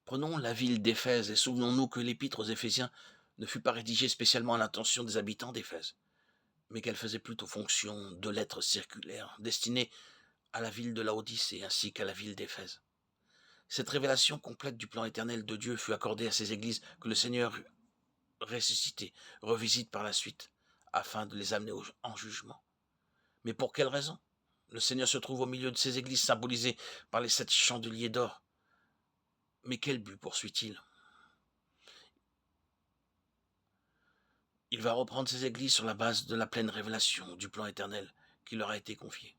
Prenons la ville d'Éphèse et souvenons-nous que l'épître aux Éphésiens ne fut pas rédigée spécialement à l'intention des habitants d'Éphèse, mais qu'elle faisait plutôt fonction de lettres circulaires destinées à la ville de Laodicée ainsi qu'à la ville d'Éphèse. Cette révélation complète du plan éternel de Dieu fut accordée à ces églises que le Seigneur ressuscité revisite par la suite afin de les amener en jugement. Mais pour quelle raison? Le Seigneur se trouve au milieu de ces églises symbolisées par les 7 chandeliers d'or. Mais quel but poursuit-il? Il va reprendre ces églises sur la base de la pleine révélation du plan éternel qui leur a été confié.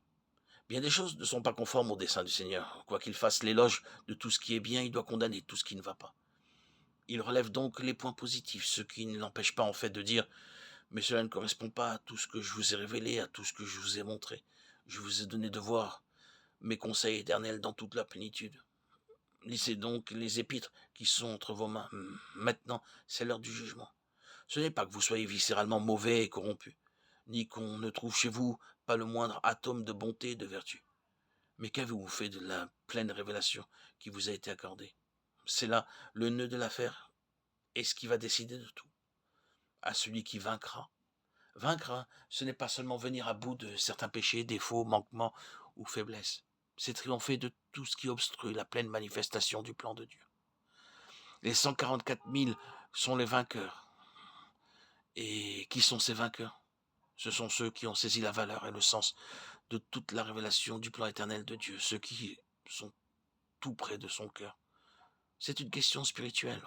Bien des choses ne sont pas conformes au dessein du Seigneur. Quoi qu'il fasse l'éloge de tout ce qui est bien, il doit condamner tout ce qui ne va pas. Il relève donc les points positifs, ce qui ne l'empêche pas en fait de dire mais cela ne correspond pas à tout ce que je vous ai révélé, à tout ce que je vous ai montré. Je vous ai donné de voir mes conseils éternels dans toute la plénitude. Lisez donc les épîtres qui sont entre vos mains. Maintenant, c'est l'heure du jugement. Ce n'est pas que vous soyez viscéralement mauvais et corrompus, ni qu'on ne trouve chez vous pas le moindre atome de bonté et de vertu. Mais qu'avez-vous fait de la pleine révélation qui vous a été accordée? C'est là le nœud de l'affaire et ce qui va décider de tout. À celui qui vaincra. Vaincre, ce n'est pas seulement venir à bout de certains péchés, défauts, manquements ou faiblesses. C'est triompher de tout ce qui obstrue la pleine manifestation du plan de Dieu. Les 144 000 sont les vainqueurs. Et qui sont ces vainqueurs? Ce sont ceux qui ont saisi la valeur et le sens de toute la révélation du plan éternel de Dieu, ceux qui sont tout près de son cœur. C'est une question spirituelle.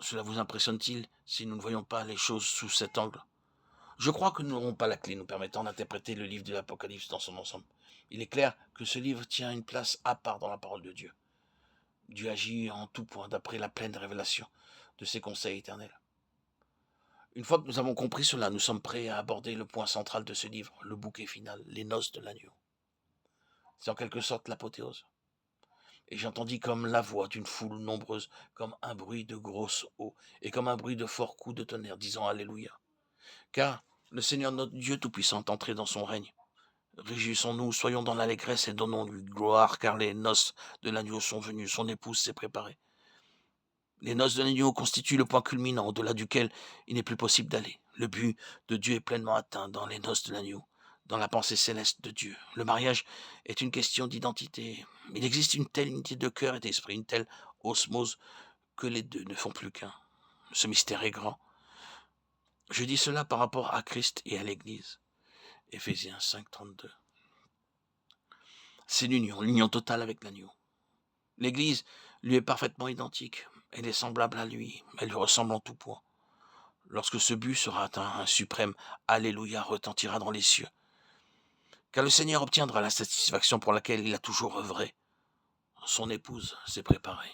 Cela vous impressionne-t-il si nous ne voyons pas les choses sous cet angle? Je crois que nous n'aurons pas la clé nous permettant d'interpréter le livre de l'Apocalypse dans son ensemble. Il est clair que ce livre tient une place à part dans la parole de Dieu. Dieu agit en tout point d'après la pleine révélation de ses conseils éternels. Une fois que nous avons compris cela, nous sommes prêts à aborder le point central de ce livre, le bouquet final, les noces de l'agneau. C'est en quelque sorte l'apothéose. Et j'entendis comme la voix d'une foule nombreuse, comme un bruit de grosse eau, et comme un bruit de forts coups de tonnerre, disant Alléluia. Car le Seigneur notre Dieu Tout-Puissant est entré dans son règne. Réjouissons-nous, soyons dans l'allégresse et donnons-lui gloire, car les noces de l'agneau sont venues, son épouse s'est préparée. Les noces de l'agneau constituent le point culminant au-delà duquel il n'est plus possible d'aller. Le but de Dieu est pleinement atteint dans les noces de l'agneau, dans la pensée céleste de Dieu. Le mariage est une question d'identité. Il existe une telle unité de cœur et d'esprit, une telle osmose, que les deux ne font plus qu'un. Ce mystère est grand. Je dis cela par rapport à Christ et à l'Église. Éphésiens 5, 32. C'est l'union totale avec l'agneau. L'Église lui est parfaitement identique. Elle est semblable à lui. Elle lui ressemble en tout point. Lorsque ce but sera atteint, un suprême Alléluia retentira dans les cieux. Car le Seigneur obtiendra la satisfaction pour laquelle il a toujours œuvré. Son épouse s'est préparée.